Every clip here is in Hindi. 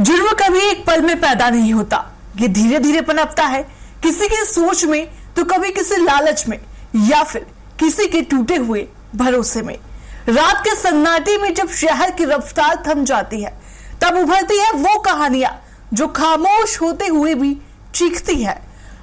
जुर्म कभी एक पल में पैदा नहीं होता, ये धीरे धीरे पनपता है, किसी की सोच में तो कभी किसी लालच में या फिर किसी के टूटे हुए भरोसे में। रात के सन्नाटे में जब शहर की रफ्तार थम जाती है, तब उभरती है वो कहानियां जो खामोश होते हुए भी चीखती है।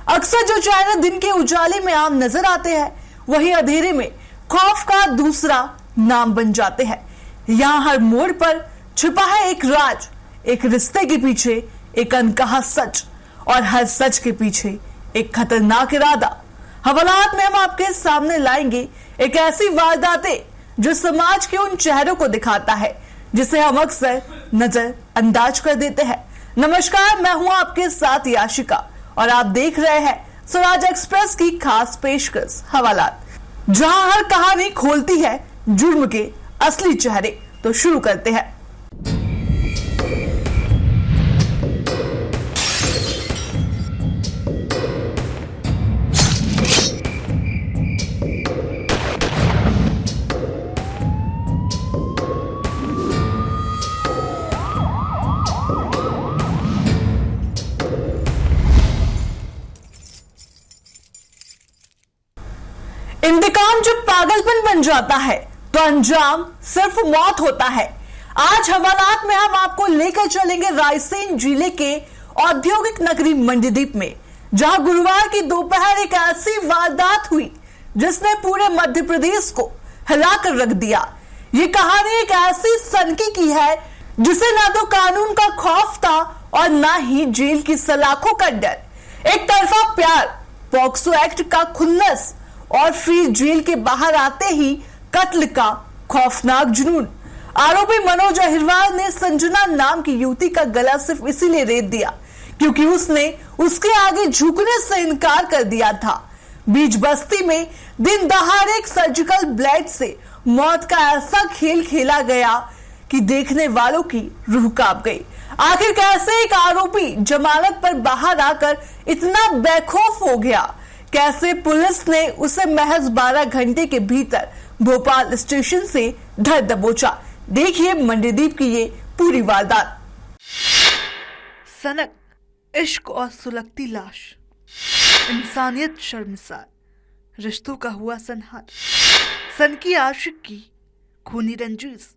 अक्सर जो चेहरे दिन के उजाले में आम नजर आते हैं, वही अंधेरे में खौफ का दूसरा नाम बन जाते हैं। यहाँ हर मोड़ पर छिपा है एक राज, एक रिश्ते के पीछे एक अनकहा सच, और हर सच के पीछे एक खतरनाक इरादा। हवालात में हम आपके सामने लाएंगे एक ऐसी वारदातें जो समाज के उन चेहरों को दिखाता है जिसे हम अक्सर नजर अंदाज कर देते हैं। नमस्कार, मैं हूं आपके साथ याशिका और आप देख रहे हैं स्वराज एक्सप्रेस की खास पेशकश हवालात, जहां हर कहानी खोलती है जुर्म के असली चेहरे। तो शुरू करते हैं। इंतकाम जब पागलपन बन जाता है तो अंजाम सिर्फ मौत होता है। आज हवालात में हम आपको लेकर चलेंगे रायसेन जिले के औद्योगिक नगरी मंडीदीप में, जहां गुरुवार की दोपहर एक ऐसी वारदात हुई जिसने पूरे मध्य प्रदेश को हिलाकर रख दिया। ये कहानी एक ऐसी सनकी की है जिसे ना तो कानून का खौफ था और ना ही जेल की सलाखों का डर। एक तरफा प्यार, पॉक्सो एक्ट का खुन्नस और फिर जेल के बाहर आते ही कत्ल का खौफनाक जुनून। आरोपी मनोज अहिरवार ने संजना नाम की युवती का गला सिर्फ इसीलिए रेत दिया क्योंकि उसने उसके आगे झुकने से इनकार कर दिया था। बीच बस्ती में दिन दहाड़े एक सर्जिकल ब्लेड से मौत का ऐसा खेल खेला गया कि देखने वालों की रूह कांप गई। आखिर कैसे एक आरोपी जमानत पर बाहर आकर इतना बेखौफ हो गया? कैसे पुलिस ने उसे महज 12 घंटे के भीतर भोपाल स्टेशन से धर दबोचा? देखिए मंडीदीप की ये पूरी वारदात। सनक, इश्क और सुलगती लाश, इंसानियत शर्मसार, रिश्तों का हुआ संहार, सन की आशिक की खूनी रंजिश,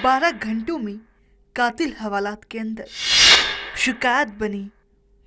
12 घंटों में कातिल हवालात के अंदर, शिकायत बनी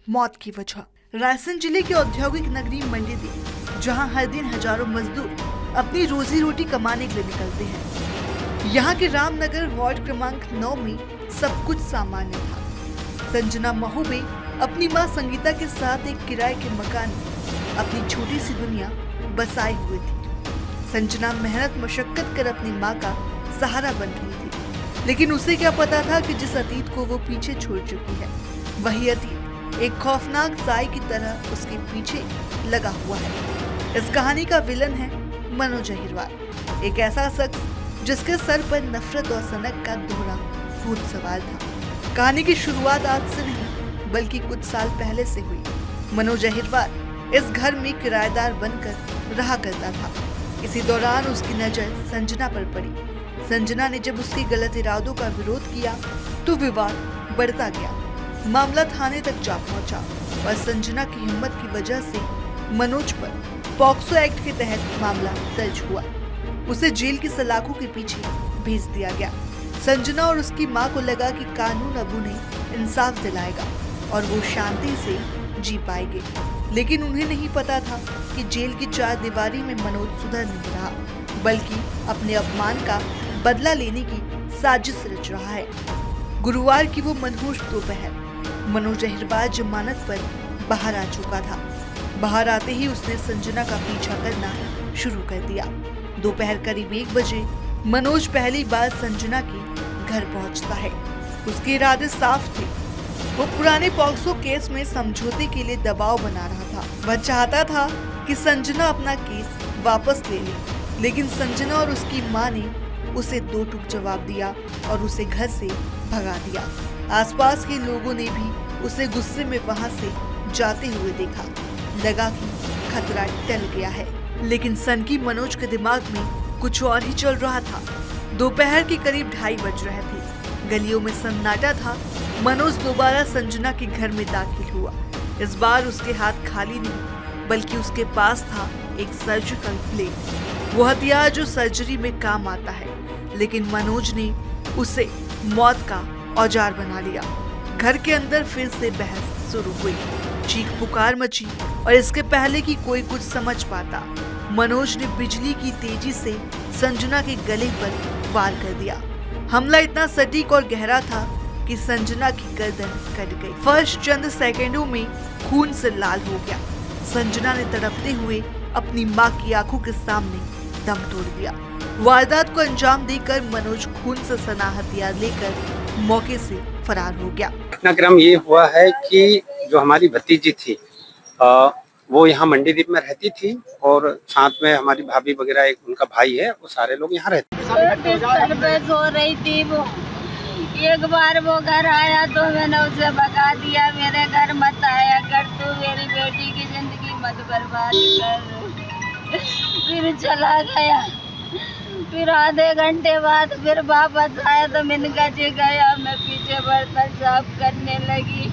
मौत की वजह। रायसेन जिले की औद्योगिक नगरी मंडीदीप, जहां हर दिन हजारों मजदूर अपनी रोजी रोटी कमाने के लिए निकलते हैं। यहाँ के रामनगर वार्ड क्रमांक 9 में सब कुछ सामान्य था। संजना महोबे अपनी मां संगीता के साथ एक किराए के मकान में अपनी छोटी सी दुनिया बसाए हुए थी। संजना मेहनत मशक्कत कर अपनी मां का सहारा बन रही थी, लेकिन उसे क्या पता था कि जिस अतीत को वो पीछे छोड़ चुकी है, वही अतीत एक खौफनाक साए की तरह उसके पीछे लगा हुआ है। इस कहानी का विलन है मनोज अहिरवार, एक ऐसा शख्स जिसके सर पर नफरत और सनक का दोहरा भूत सवार था। कहानी की शुरुआत आज से नहीं बल्कि कुछ साल पहले से हुई। मनोज अहिरवार इस घर में किराएदार बनकर रहा करता था। इसी दौरान उसकी नजर संजना पर पड़ी। संजना ने जब उसके गलत इरादों का विरोध किया तो विवाद बढ़ता गया। मामला थाने तक जा पहुंचा और संजना की हिम्मत की वजह से मनोज पर पॉक्सो एक्ट के तहत मामला दर्ज हुआ। उसे जेल की सलाखों के पीछे भेज दिया गया। संजना और उसकी मां को लगा कि कानून अब उन्हें इंसाफ दिलाएगा और वो शांति से जी पाएंगे, लेकिन उन्हें नहीं पता था कि जेल की चार दीवारी में मनोज सुधर नहीं रहा, बल्कि अपने अपमान का बदला लेने की साजिश रच रहा है। गुरुवार की वो मनहूस दोपहर मनोज अहिरवार जमानत पर बाहर आ चुका था। बाहर आते ही उसने संजना का पीछा करना शुरू कर दिया। दोपहर करीब 1 बजे मनोज पहली बार संजना के घर पहुंचता है। उसके इरादे साफ थे। वो पुराने पॉक्सो केस में समझौते के लिए दबाव बना रहा था। वह चाहता था कि संजना अपना केस वापस ले ले, लेकिन संजना और उसकी मां ने उसे 2 टूक जवाब दिया और उसे घर से भगा दिया। आसपास के लोगों ने भी उसे गुस्से में वहां से जाते हुए देखा। लगा कि खतरा टल गया है, लेकिन सनकी मनोज के दिमाग में कुछ और ही चल रहा था। दोपहर के करीब 2:30 बज रहे थे गलियों में सन्नाटा था। मनोज दोबारा संजना के घर में दाखिल हुआ। इस बार उसके हाथ खाली नहीं, बल्कि उसके पास था एक सर्जिकल ब्लेड, वो हथियार जो सर्जरी में काम आता है। लेकिन मनोज ने उसे मौत का औजार बना लिया। घर के अंदर फिर से बहस शुरू हुई, चीख पुकार मची और इसके पहले कि कोई कुछ समझ पाता, मनोज ने बिजली की तेजी से संजना के गले पर वार कर दिया। हमला इतना सटीक और गहरा था कि संजना की गर्दन कट गई। फर्श चंद सेकंडों में खून से लाल हो गया। संजना ने तड़पते हुए अपनी मां की आंखों के सामने दम तोड़ दिया। वारदात को अंजाम देकर मनोज खून से सना हथियार लेकर मौके से फरार हो गया। घटनाक्रम ये हुआ है कि जो हमारी भतीजी थी वो यहाँ मंडीदीप में रहती थी और साथ में हमारी भाभी वगैरह, एक उनका भाई है, वो सारे लोग यहाँ रहते बिस्तर पे सो रही थी वो। एक बार वो घर आया तो मैंने उसे भगा दिया, मेरे घर मत आया कर, तू मेरी बेटी की जिंदगी मत बर्बाद कर। फिर चला गया। फिर आधे घंटे बाद फिर वापस आया तो मैंने कहा गया, मैं पीछे बर्तन साफ करने लगी।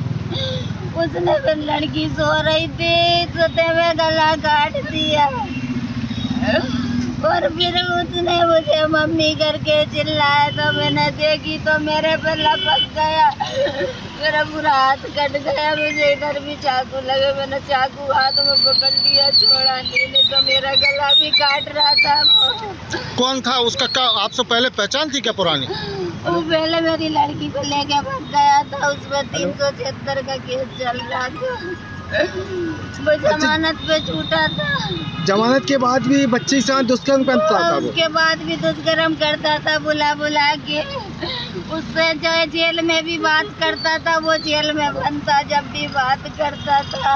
उसने फिर लड़की सो रही थी, सोते में गला काट दिया और फिर उसने मुझे मम्मी करके चिल्लाया तो मैंने देखी तो मेरे पे लपक गया, मेरा पूरा हाथ कट गया। मुझे इधर भी चाकू लगे, मैंने चाकू हाथ में पकड़ लिया, छोड़ा नहीं तो मेरा गला भी काट रहा था। वो कौन था उसका? क्या आपसे पहले पहचान थी क्या पुरानी? वो पहले मेरी लड़की को लेके भाग गया था, उसमें 376 का केस चल रहा था। वो जमानत पे छूटा था। जमानत के बाद भी बच्चे के साथ दुष्कर्म करता था वो? उसके बाद भी दुष्कर्म करता था, बुला बुला के। उससे जो है जेल में भी बात करता था, वो जेल में बनता जब भी बात करता था।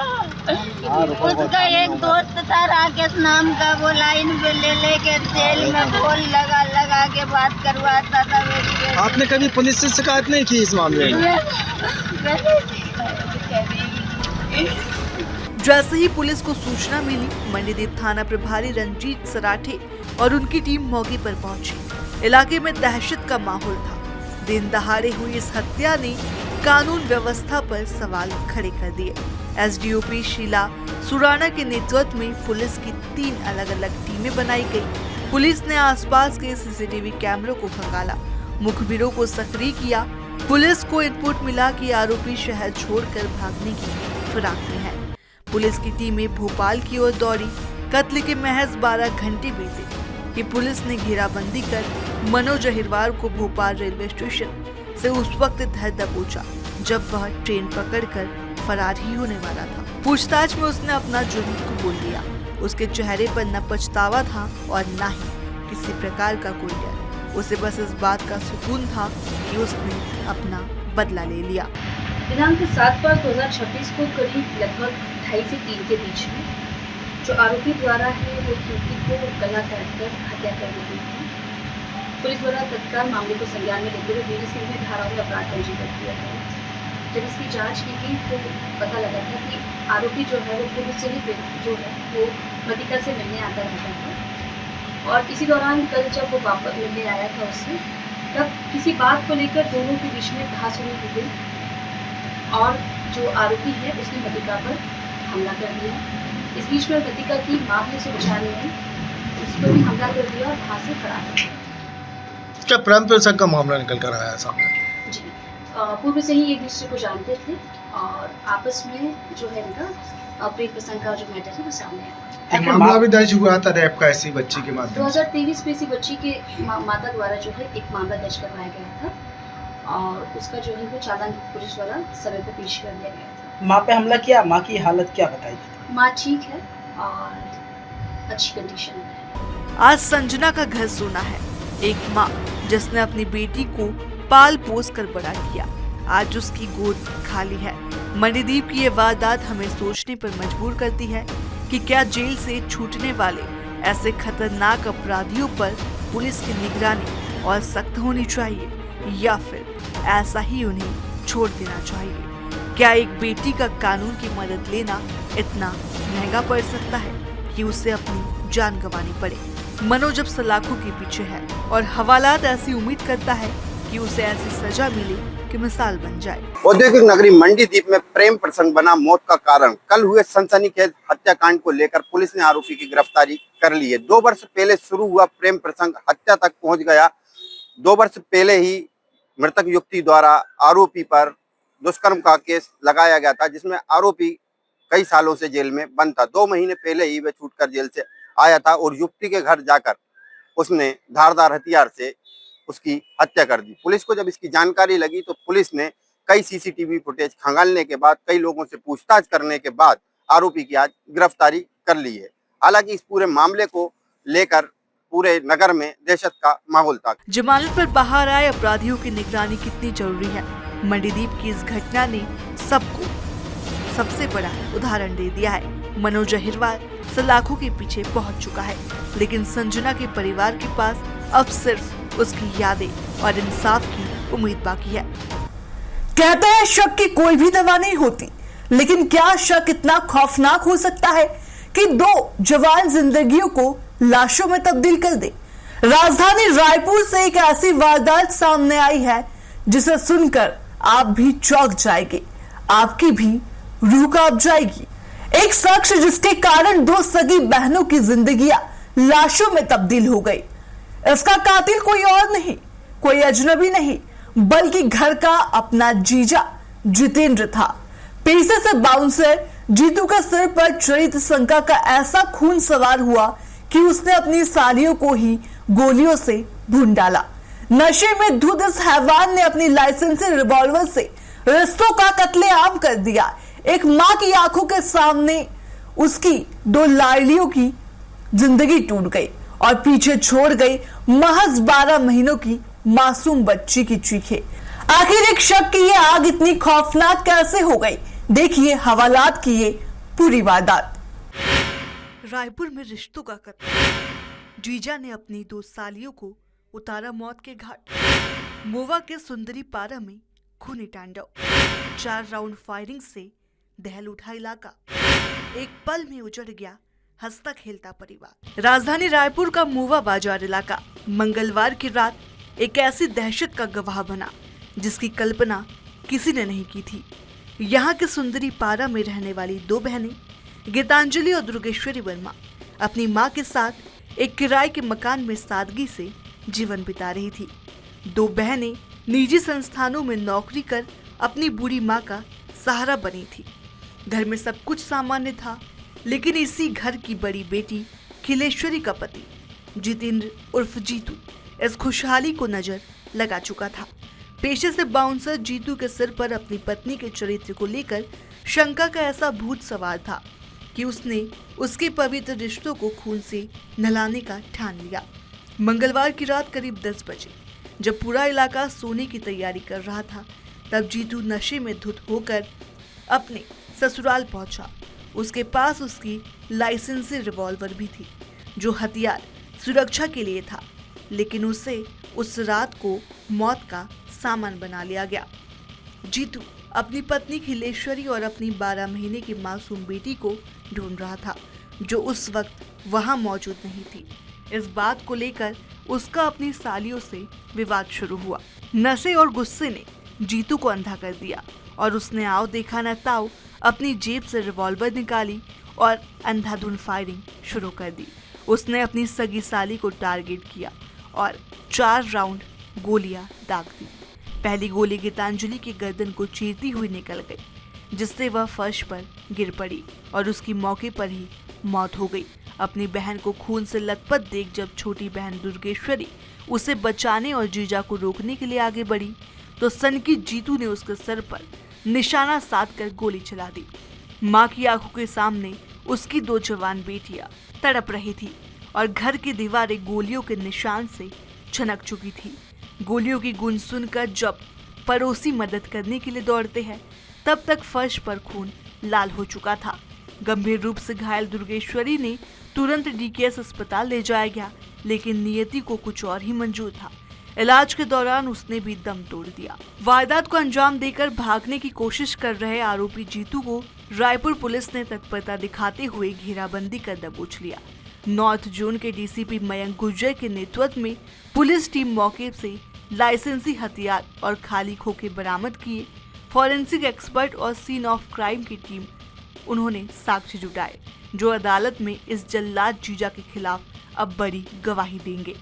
उसका एक दोस्त था राकेश नाम का, वो लाइन पे ले लेके जेल में बोल लगा लगा के बात करवाता था मेरी। आपने कभी पुलिस से शिकायत नहीं की इस मामले में? जैसे ही पुलिस को सूचना मिली, मंडीदीप थाना प्रभारी रंजीत सराठे और उनकी टीम मौके पर पहुंची। इलाके में दहशत का माहौल था। दिन दहाड़े हुई इस हत्या ने कानून व्यवस्था पर सवाल खड़े कर दिए। एसडीओपी शीला सुराना के नेतृत्व में पुलिस की 3 अलग अलग टीमें बनाई गई। पुलिस ने आसपास के सीसीटीवी कैमरों को खंगाला, मुखबिरों को सक्रिय किया। पुलिस को इनपुट मिला कि आरोपी शहर छोड़कर भागने की फिराक में है। पुलिस की टीमें भोपाल की ओर दौड़ी। कत्ल के महज 12 घंटे बीते कि पुलिस ने घेराबंदी कर मनोज अहिरवार को भोपाल रेलवे स्टेशन से उस वक्त धर दबोचा जब वह ट्रेन पकड़कर फरार ही होने वाला था। पूछताछ में उसने अपना जुर्म कबूल लिया। उसके चेहरे पर न पछतावा था और न ही किसी प्रकार का कोई डर। उसे बस इस बात का सुकून था कि उसने अपना बदला ले लिया। दिनांक 7/5/2026 को करीब लगभग 2:30 से 3 के बीच में जो आरोपी द्वारा है वो युवती को गला काटकर हत्या कर दी गई थी। पुलिस द्वारा तत्काल मामले को संज्ञान में लेते हुए 20 की विभिन्न धाराओं में अपराध पंजीबद्ध किया गया। जब इसकी जांच की गई तो पता लगा था कि आरोपी जो है वो पूर्व से ही जो है वो मतिका से मिलने आता रहता था और इसी दौरान कल जब वो वापस मिलने आया था उससे, तब किसी बात को लेकर दोनों के बीच में कहासुनी हो गई और जो आरोपी है उसने मतिका पर हमला कर दिया। इस बीच में मतिका की मां भी उसे बचाने में उस पर भी हमला कर दिया और वहाँ से फरार हो गया। क्या प्रेम प्रसंग का मामला निकल कर आया सामने? जी, पूर्व से ही एक दूसरे को जानते थे और आपस में जो है इनका प्रेम प्रसंग का जो मैटर है वो सामने आया। एक मामला भी दर्ज हुआ था रेप का इसी बच्ची के माध्यम से। 2023 में इसी बच्ची के माता द्वारा जो है एक मामला दर्ज करवाया गया था और उसका जो है वो चालान पुलिस द्वारा समय पर पेश कर दिया गया था। माँ पे हमला किया, माँ की हालत क्या बताई? माँ ठीक है और अच्छी कंडीशन में है। आज संजना का घर सोना है। एक माँ जिसने अपनी बेटी को पाल पोस कर बड़ा किया, आज उसकी गोद खाली है। मंडीदीप की ये वारदात हमें सोचने पर मजबूर करती है कि क्या जेल से छूटने वाले ऐसे खतरनाक अपराधियों पर पुलिस की निगरानी और सख्त होनी चाहिए या फिर ऐसा ही उन्हें छोड़ देना चाहिए। क्या एक बेटी का कानून की मदद लेना इतना महंगा पड़ सकता है कि उसे अपनी जान गंवानी पड़े? मनोज अब सलाखों के पीछे है और हवालात ऐसी उम्मीद करता है कि उसे ऐसी सजा मिले कि मिसाल बन जाए। औद्योगिक नगरी मंडीदीप में प्रेम प्रसंग बना मौत का कारण। कल हुए सनसनीखेज हत्याकांड को लेकर पुलिस ने आरोपी की गिरफ्तारी कर ली है। 2 वर्ष पहले शुरू हुआ प्रेम प्रसंग हत्या तक पहुंच गया। 2 वर्ष पहले ही मृतक युवती द्वारा आरोपी पर दुष्कर्म का केस लगाया गया था, जिसमें आरोपी कई सालों से जेल में बंद था। 2 महीने पहले ही वह छूटकर जेल से आया था और युवती के घर जाकर उसने धारदार हथियार से उसकी हत्या कर दी। पुलिस को जब इसकी जानकारी लगी तो पुलिस ने कई सीसीटीवी फुटेज खंगालने के बाद, कई लोगों से पूछताछ करने के बाद आरोपी की आज गिरफ्तारी कर ली है। हालांकि इस पूरे मामले को लेकर पूरे नगर में दहशत का माहौल था। जमानत पर बाहर आए अपराधियों की निगरानी कितनी जरूरी है। मंडीदीप की इस घटना ने सबको सबसे बड़ा उदाहरण दे दिया है। मनोज अहिरवार सलाखों के पीछे पहुंच चुका है, लेकिन संजना के परिवार के पास अब सिर्फ उसकी यादें और इंसाफ की उम्मीद बाकी है। कहते हैं शक की कोई भी दवा नहीं होती, लेकिन क्या शक इतना खौफनाक हो सकता है कि 2 जवान जिंदगियों को लाशों में तब्दील कर दे। राजधानी रायपुर से एक ऐसी वारदात सामने आई है जिसे सुनकर आप भी चौंक जाएंगे, आपकी भी रूह कांप जाएगी। एक शख्स जिसके कारण 2 सगी बहनों की जिंदगियां लाशों में तब्दील हो गई। इसका कातिल कोई और नहीं, कोई अजनबी नहीं, बल्कि घर का अपना जीजा जितेंद्र था। पेशे से बाउंसर जीतू के सिर पर चरित्र शंका का ऐसा खून सवार हुआ कि उसने अपनी सालियों को ही गोलियों से भून डाला। नशे में धुत इस हैवान ने अपनी लाइसेंसी रिवॉल्वर से रिश्तों का कत्लेआम कर दिया। एक मां की आंखों के सामने उसकी 2 लाडलियों की जिंदगी टूट गई और पीछे छोड़ गई महज 12 महीनों की मासूम बच्ची की चीखें। आखिर एक शक की ये आग इतनी खौफनाक कैसे हो गई? देखिए हवालात की ये पूरी वारदात। रायपुर में रिश्तों का कत्ल। जीजा ने अपनी 2 सालियों को उतारा मौत के घाट। मोवा के सुंदरी पारा में खूनी तांडव। 4 राउंड फायरिंग से दहल उठा इलाका। एक पल में उजड़ गया हंसता खेलता परिवार। राजधानी रायपुर का मोवा बाजार इलाका मंगलवार की रात एक ऐसी दहशत का गवाह बना जिसकी कल्पना किसी ने नहीं की थी। यहाँ के सुंदरी पारा में रहने वाली 2 बहनें गीतांजलि और दुर्गेश्वरी वर्मा अपनी मां के साथ एक किराए के मकान में सादगी से जीवन बिता रही थी। 2 बहनें निजी संस्थानों में नौकरी कर अपनी बूढ़ी मां का सहारा बनी थी। घर में सब कुछ सामान्य था, लेकिन इसी घर की बड़ी बेटी खिलेश्वरी का पति जितेंद्र उर्फ जीतू इस खुशहाली को नजर लगा चुका था। पेशे से बाउंसर जीतू के सिर पर अपनी पत्नी के चरित्र को लेकर शंका का ऐसा भूत सवार था कि उसने उसके पवित्र रिश्तों को खून से नहलाने का ठान लिया। मंगलवार की रात करीब 10 बजे जब पूरा इलाका सोने की तैयारी कर रहा था, तब जीतू नशे में धुत होकर अपने ससुराल पहुंचा। उसके पास उसकी लाइसेंसी रिवॉल्वर भी थी, जो हथियार सुरक्षा के लिए था, लेकिन उसे उस रात को मौत का सामान बना लिया गया। जीतू अपनी पत्नी खिलेश्वरी और अपनी 12 महीने की मासूम बेटी को ढूंढ रहा था, जो उस वक्त वहां मौजूद नहीं थी। इस बात को लेकर उसका अपनी सालियों से विवाद शुरू हुआ। नशे और गुस्से ने जीतू को अंधा कर दिया और उसने आओ देखा न ताओ अपनी जेब से रिवॉल्वर निकाली और अंधाधुंध फायरिंग शुरू कर दी। उसने अपनी सगी साली को टारगेट किया और 4 राउंड गोलियां दाग दी। पहली गोली गीतांजलि की गर्दन को चीरती हुई निकल गई, जिससे वह फर्श पर गिर पड़ी और उसकी मौके पर ही मौत हो गई। अपनी बहन को खून से लथपथ देख जब छोटी बहन दुर्गेश्वरी उसे बचाने और जीजा को रोकने के लिए आगे बढ़ी, तो सनकी जीतू ने उसके सर पर निशाना साधकर गोली चला दी। मां की आंखों के सामने उसकी 2 जवान बेटियां तड़प रही थी और घर की दीवारें गोलियों के निशान से छनक चुकी थी। गोलियों की गूंज सुनकर जब पड़ोसी मदद करने के लिए दौड़ते हैं, तब तक फर्श पर खून लाल हो चुका था। गंभीर रूप से घायल दुर्गेश्वरी ने तुरंत डीकेएस अस्पताल ले जाया गया, लेकिन नियति को कुछ और ही मंजूर था। इलाज के दौरान उसने भी दम तोड़ दिया। वारदात को अंजाम देकर भागने की कोशिश कर रहे आरोपी जीतू को रायपुर पुलिस ने तत्परता दिखाते हुए घेराबंदी कर दबोच लिया। नॉर्थ जोन के डीसीपी मयंक गुर्जर के नेतृत्व में पुलिस टीम मौके से लाइसेंसी हथियार और खाली खोखे बरामद किए। फॉरेंसिक एक्सपर्ट और सीन ऑफ क्राइम की टीम उन्होंने साक्ष्य जुटाए, जो अदालत में इस जल्लाद जीजा के खिलाफ अब बड़ी गवाही देंगे।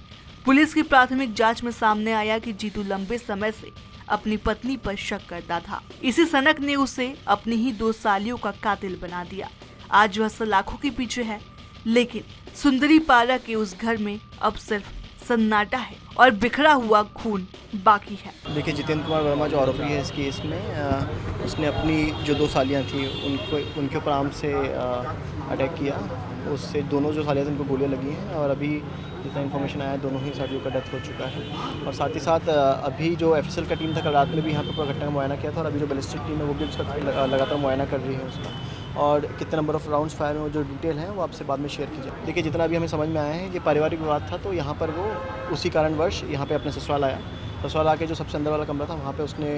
पुलिस की प्राथमिक जांच में सामने आया कि जीतू लंबे समय से अपनी पत्नी पर शक करता था। इसी सनक ने उसे अपनी ही 2 सालियों का कातिल बना दिया। आज वह सलाखों के पीछे है, लेकिन सुंदरी पारा के उस घर में अब सिर्फ सन्नाटा है और बिखरा हुआ खून बाकी है। देखिए, जितेंद्र कुमार वर्मा जो आरोपी है इस केस में, उसने अपनी जो 2 सालियाँ थी उनके ऊपर आर्म से अटैक किया। उससे दोनों जो सालियाँ थी उनको गोलियाँ लगी हैं और अभी जितना इन्फॉर्मेशन आया दोनों ही सालियों का डेथ हो चुका है। और साथ ही साथ अभी जो एफएसएल का टीम था कल रात में भी यहाँ पर पूरा घटना का मुआयना किया था और अभी जो बैलिस्टिक टीम है वो भी उसका लगातार मुआयना कर रही है उसका। और कितने नंबर ऑफ राउंड्स फायर हुए जो डिटेल है वो आपसे बाद में शेयर की जाए। देखिए, जितना भी हमें समझ में आया है कि पारिवारिक विवाद था, तो यहाँ पर वो उसी कारणवश यहाँ पे अपने ससुराल आया। ससुराल आके जो सबसे अंदर वाला कमरा था वहाँ पे उसने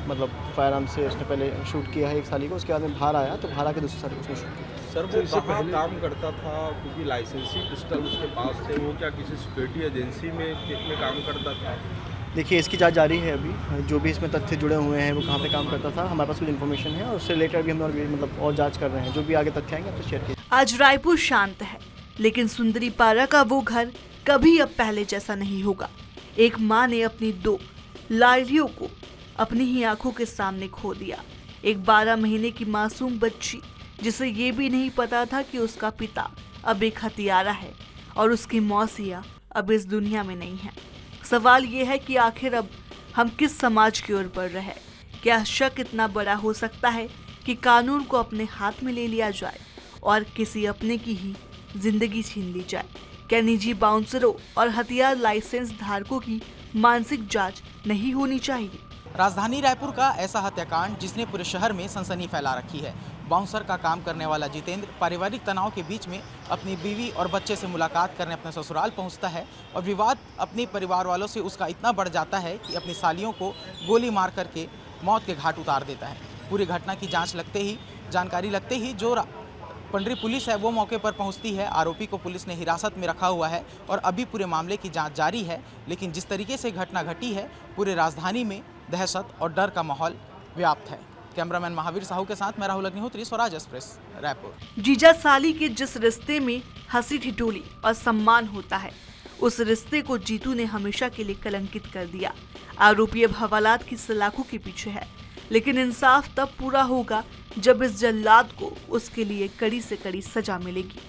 मतलब फायर आर्म से उसने पहले शूट किया है एक साली को। उसके बाद में बाहर आया तो बाहर आके दूसरी साली को उसने शूट किया। सर, वो इससे पहले काम करता था क्योंकि लाइसेंसी पिस्टल उसके पास थे, वो क्या किसी सिक्योरिटी एजेंसी में काम करता था? देखिए, इसकी जांच जारी है। अभी जो भी इसमें तथ्य जुड़े हुए हैं वो कहाँ पे काम करता था, हमारे पास कुछ इन्फॉर्मेशन है और उससे रिलेटेड भी हम मतलब और जांच कर रहे हैं। जो भी आगे तथ्य आएंगे आपसे शेयर किए। आज रायपुर शांत है, लेकिन सुंदरी पारा का वो घर कभी अब पहले जैसा नहीं होगा। एक माँ ने अपनी 2 लाडलियों को अपनी ही आंखों के सामने खो दिया। एक 12 महीने की मासूम बच्ची जिसे ये भी नहीं पता था कि उसका पिता अब एक हत्यारा है और उसकी मौसिया अब इस दुनिया में नहीं है। सवाल ये है कि आखिर अब हम किस समाज की ओर बढ़ रहे हैं? क्या शक इतना बड़ा हो सकता है कि कानून को अपने हाथ में ले लिया जाए और किसी अपने की ही जिंदगी छीन ली जाए? क्या निजी बाउंसरों और हथियार लाइसेंस धारकों की मानसिक जांच नहीं होनी चाहिए? राजधानी रायपुर का ऐसा हत्याकांड जिसने पूरे शहर में सनसनी फैला रखी है। बाउंसर का काम करने वाला जितेंद्र पारिवारिक तनाव के बीच में अपनी बीवी और बच्चे से मुलाकात करने अपने ससुराल पहुंचता है और विवाद अपने परिवार वालों से उसका इतना बढ़ जाता है कि अपनी सालियों को गोली मार करके मौत के घाट उतार देता है। पूरी घटना की जानकारी लगते ही जो पंडरी पुलिस है वो मौके पर पहुंचती है। आरोपी को पुलिस ने हिरासत में रखा हुआ है और अभी पूरे मामले की जांच जारी है। लेकिन जिस तरीके से घटना घटी है, पूरे राजधानी में दहशत और डर का माहौल व्याप्त है। कैमरामैन महावीर साहू के साथ मैं राहुल अग्निहोत्री, स्वराज एक्सप्रेस, रायपुर। जीजा साली के जिस रिश्ते में हंसी ठिठोली और सम्मान होता है, उस रिश्ते को जीतू ने हमेशा के लिए कलंकित कर दिया। आरोपी अब हवालात की सलाखों के पीछे है, लेकिन इंसाफ तब पूरा होगा जब इस जल्लाद को उसके लिए कड़ी से कड़ी सजा मिलेगी।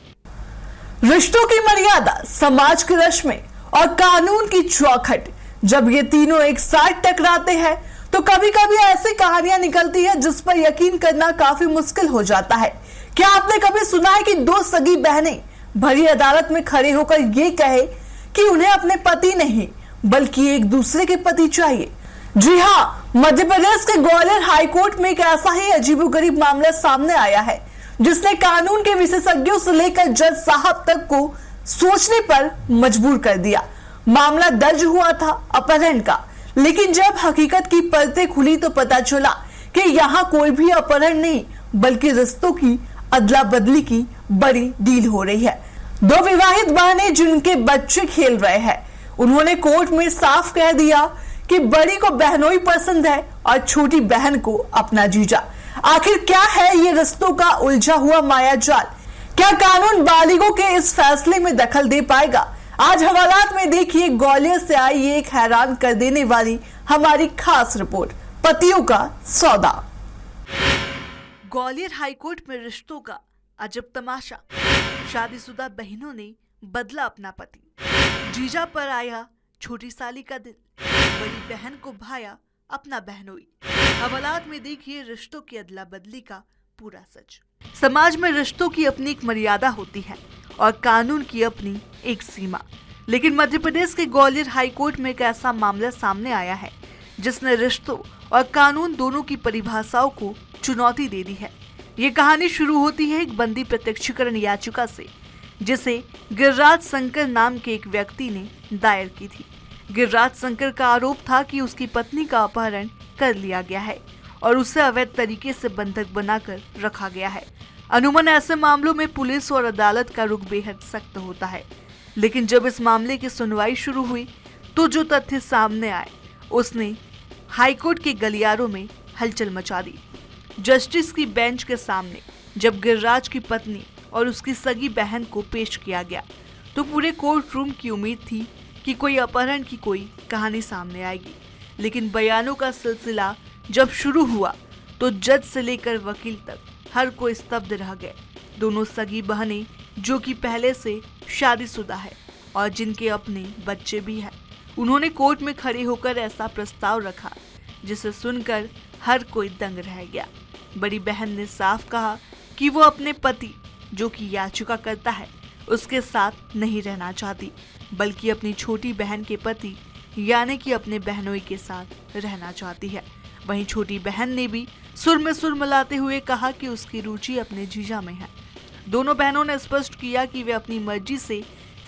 रिश्तों की मर्यादा, समाज की रस्में और कानून की चौखट, जब ये तीनों एक साथ टकराते हैं तो कभी कभी ऐसी कहानियां निकलती है जिस पर यकीन करना काफी मुश्किल हो जाता है। क्या आपने कभी सुना है कि 2 सगी बहनें भरी अदालत में खड़े होकर ये कहे कि उन्हें अपने पति नहीं बल्कि एक दूसरे के पति चाहिए? जी हाँ, मध्य प्रदेश के ग्वालियर हाईकोर्ट में एक ऐसा ही अजीबोगरीब मामला सामने आया है जिसने कानून के विशेषज्ञों से लेकर जज साहब तक को सोचने पर मजबूर कर दिया। मामला दर्ज हुआ था अपहरण का, लेकिन जब हकीकत की परतें खुली तो पता चला कि यहाँ कोई भी अपहरण नहीं बल्कि रिश्तों की अदला बदली की बड़ी डील हो रही है। 2 विवाहित बहनें जिनके बच्चे खेल रहे हैं, उन्होंने कोर्ट में साफ कह दिया कि बड़ी को बहनोई पसंद है और छोटी बहन को अपना जीजा। आखिर क्या है ये रिश्तों का उलझा हुआ मायाजाल? क्या कानून बालिगों के इस फैसले में दखल दे पाएगा? आज हवालात में देखिए ग्वालियर से आई एक हैरान कर देने वाली हमारी खास रिपोर्ट, पतियों का सौदा। ग्वालियर हाईकोर्ट में रिश्तों का अजब तमाशा। शादीशुदा बहनों ने बदला अपना पति, जीजा पर आया छोटी साली का दिल, बड़ी बहन को भाया अपना बहनोई। हवालात में देखिए रिश्तों की अदला बदली का पूरा सच। समाज में रिश्तों की अपनी एक मर्यादा होती है और कानून की अपनी एक सीमा, लेकिन मध्य प्रदेश के ग्वालियर हाईकोर्ट में एक ऐसा मामला सामने आया है जिसने रिश्तों और कानून दोनों की परिभाषाओं को चुनौती दे दी है। ये कहानी शुरू होती है एक बंदी प्रत्यक्षीकरण याचिका से, जिसे गिरिराज शंकर नाम के एक व्यक्ति ने दायर की थी। गिरिराज शंकर का आरोप था कि उसकी पत्नी का अपहरण कर लिया गया है और उसे अवैध तरीके से बंधक बनाकर रखा गया है। अमूमन ऐसे मामलों में पुलिस और अदालत का रुख बेहद सख्त होता है, लेकिन जब इस मामले की सुनवाई शुरू हुई तो जो तथ्य सामने आए उसने हाईकोर्ट के गलियारों में हलचल मचा दी। जस्टिस की बेंच के सामने जब गिरिराज की पत्नी और उसकी सगी बहन को पेश किया गया तो पूरे कोर्ट रूम की उम्मीद थी कि कोई अपहरण की कोई कहानी सामने आएगी, लेकिन बयानों का सिलसिला जब शुरू हुआ तो जज से लेकर वकील तक हर कोई स्तब्ध रह गए। दोनों सगी बहनें जो कि पहले से शादीशुदा है और जिनके अपने बच्चे भी हैं, उन्होंने कोर्ट में खड़े होकर ऐसा प्रस्ताव रखा जिसे सुनकर हर कोई दंग रह गया। बड़ी बहन ने साफ कहा कि वो अपने पति जो कि याचिका करता है उसके साथ नहीं रहना चाहती, बल्कि अपनी छोटी बहन के पति यानी कि अपने बहनोई के साथ रहना चाहती है। वहीं छोटी बहन ने भी सुर में सुर मिलाते हुए कहा कि उसकी रुचि अपने जीजा में है। दोनों बहनों ने स्पष्ट किया कि वे अपनी मर्जी से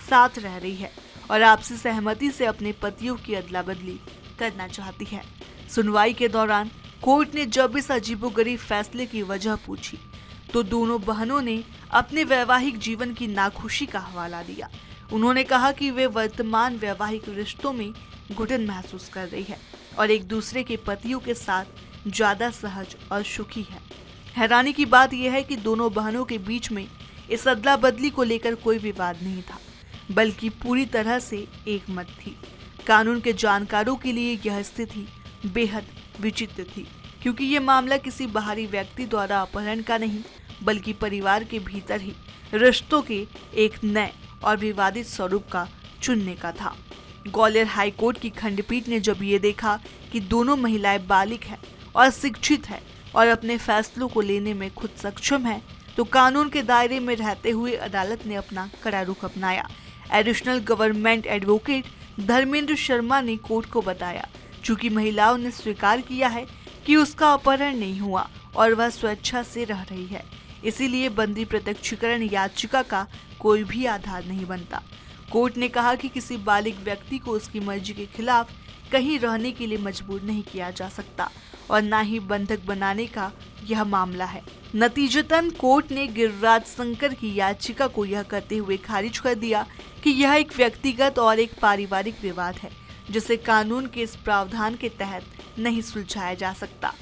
साथ रह रही है और आपसी सहमति से अपने पतियों की अदला बदली करना चाहती है। सुनवाई के दौरान कोर्ट ने जब इस अजीबोगरीब फैसले की वजह पूछी तो दोनों बहनों ने अपने वैवाहिक जीवन की नाखुशी का हवाला दिया। उन्होंने कहा कि वे वर्तमान वैवाहिक रिश्तों में घुटन महसूस कर रही है और एक दूसरे के पतियों के साथ ज्यादा सहज और सुखी है। हैरानी की बात यह है कि दोनों बहनों के बीच में इस अदला बदली को लेकर कोई विवाद नहीं था, बल्कि पूरी तरह से एक मत थी। कानून के जानकारों के लिए यह स्थिति बेहद विचित्र थी, क्योंकि ये मामला किसी बाहरी व्यक्ति द्वारा अपहरण का नहीं, बल्कि परिवार के भीतर ही रिश्तों के एक नए और विवादित स्वरूप का चुनने का था। ग्वालियर हाई कोर्ट की खंडपीठ ने जब ये देखा कि दोनों महिलाएं बालिग हैं और शिक्षित हैं और अपने फैसलों को लेने में खुद सक्षम है, तो कानून के दायरे में रहते हुए अदालत ने अपना कड़ा रुख अपनाया। Additional government advocate Dharmendra Sharma ने कोर्ट को बताया, चूंकि महिलाओं ने स्वीकार किया है कि उसका अपहरण नहीं हुआ और वह स्वेच्छा से रह रही है, इसीलिए बंदी प्रत्यक्षीकरण याचिका का कोई भी आधार नहीं बनता। कोर्ट ने कहा कि किसी बालिग व्यक्ति को उसकी मर्जी के खिलाफ कहीं रहने के लिए मजबूर नहीं किया जा सकता और न ही बंधक बनाने का यह मामला है। नतीजतन कोर्ट ने गिरिराज शंकर की याचिका को यह कहते हुए खारिज कर दिया कि यह एक व्यक्तिगत और एक पारिवारिक विवाद है, जिसे कानून के इस प्रावधान के तहत नहीं सुलझाया जा सकता।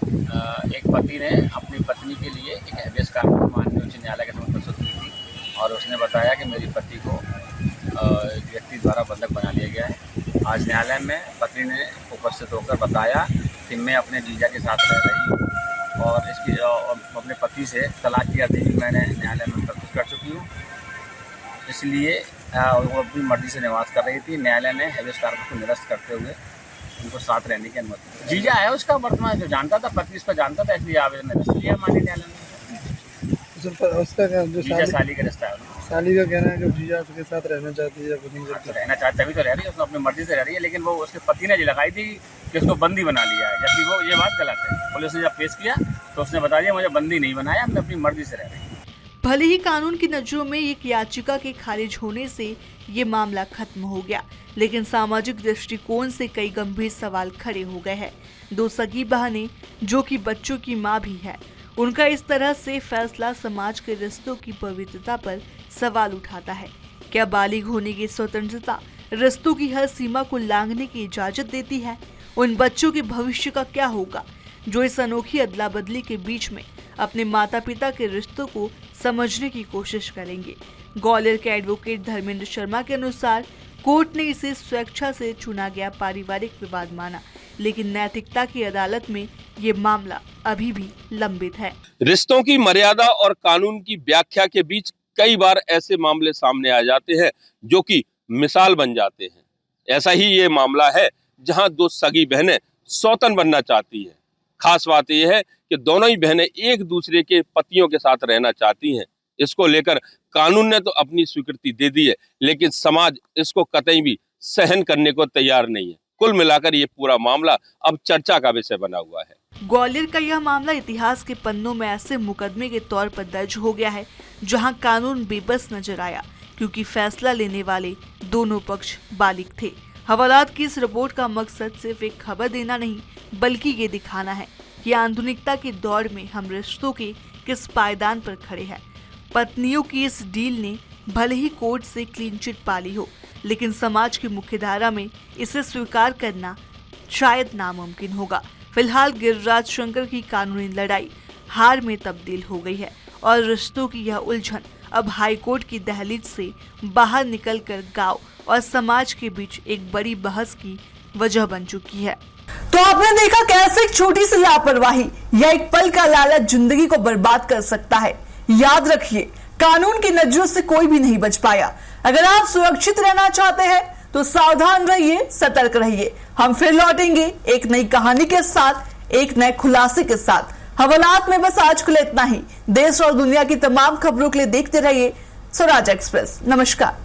एक पति ने अपनी पत्नी के लिए एक हैबेस कार्पस माननीय उच्च न्यायालय के समक्ष प्रस्तुत की थी और उसने बताया कि मेरी पति को व्यक्ति द्वारा बंधक बना लिया गया है। आज न्यायालय में पत्नी ने उपस्थित होकर बताया कि मैं अपने जीजा के साथ रह रही हूँ और इसकी अपने पति से तलाक की अर्जी भी मैंने न्यायालय में प्रस्तुत कर चुकी हूँ, इसलिए वो अपनी मर्जी से निवास कर रही थी। न्यायालय ने हैबेस कार्पस को निरस्त करते हुए उनको साथ रहने की अनुमति दी। जीजा है उसका वर्तमान जो जानता था, पति इसका जानता था, इसलिए आवेदन निरस्त लिया माननीय न्यायालय ने। उसका जो जीजा साली का रिश्ता है, साली का कहना है कि जीजा उसके साथ रहना चाहती है, रहना चाहती तभी तो रह रही है, उसको अपनी मर्जी से रह रही है, लेकिन वो उसके पति ने जी लगाई थी कि उसको बंदी बना लिया है, जबकि वो ये बात गलत है। पुलिस ने जब पेश किया तो उसने बता दिया मुझे बंदी नहीं बनाया, मैं अपनी मर्जी से रह रही हूँ। भले ही कानून की नजरों में एक याचिका के खारिज होने से ये मामला खत्म हो गया, लेकिन सामाजिक दृष्टिकोण से कई गंभीर सवाल खड़े हो गए हैं। दो सगी बहनें जो कि बच्चों की मां भी है, उनका इस तरह से फैसला समाज के रिश्तों की पवित्रता पर सवाल उठाता है। क्या बालिग होने की स्वतंत्रता रिश्तों की हर सीमा को लांघने की इजाजत देती है? उन बच्चों के भविष्य का क्या होगा जो इस अनोखी अदला बदली के बीच में अपने माता पिता के रिश्तों को समझने की कोशिश करेंगे? ग्वालियर के एडवोकेट धर्मेंद्र शर्मा के अनुसार कोर्ट ने इसे स्वेच्छा से चुना गया पारिवारिक विवाद माना, लेकिन नैतिकता की अदालत में ये मामला अभी भी लंबित है। रिश्तों की मर्यादा और कानून की व्याख्या के बीच कई बार ऐसे मामले सामने आ जाते हैं जो कि मिसाल बन जाते हैं। ऐसा ही ये मामला है जहां दो सगी बहनें सौतन बनना चाहती है। खास बात यह है कि दोनों ही बहनें एक दूसरे के पतियों के साथ रहना चाहती हैं। इसको लेकर कानून ने तो अपनी स्वीकृति दे दी है, लेकिन समाज इसको कतई भी सहन करने को तैयार नहीं है। कुल मिलाकर ये पूरा मामला अब चर्चा का विषय बना हुआ है। ग्वालियर का यह मामला इतिहास के पन्नों में ऐसे मुकदमे के तौर पर दर्ज हो गया है जहां कानून बेबस नजर आया, क्योंकि फैसला लेने वाले दोनों पक्ष बालिग थे। हवालात की इस रिपोर्ट का मकसद सिर्फ एक खबर देना नहीं, बल्कि ये दिखाना है कि आधुनिकता के दौर में हम रिश्तों के किस पायदान पर खड़े हैं। पत्नियों की इस डील ने भले ही कोर्ट से क्लीन चिट पाली हो, लेकिन समाज की मुख्यधारा में इसे स्वीकार करना शायद नामुमकिन होगा। फिलहाल गिरिराज शंकर की कानूनी लड़ाई हार में तब्दील हो गई है और रिश्तों की यह उलझन अब हाईकोर्ट की दहलीज से बाहर निकलकर गांव और समाज के बीच एक बड़ी बहस की वजह बन चुकी है। तो आपने देखा कैसे एक छोटी सी लापरवाही या एक पल का लालच जिंदगी को बर्बाद कर सकता है। याद रखिए, कानून की नजरों से कोई भी नहीं बच पाया। अगर आप सुरक्षित रहना चाहते हैं तो सावधान रहिए, सतर्क रहिए। हम फिर लौटेंगे एक नई कहानी के साथ, एक नए खुलासे के साथ। हवालात में बस आज के लिए इतना ही। देश और दुनिया की तमाम खबरों के लिए देखते रहिए स्वराज एक्सप्रेस। नमस्कार।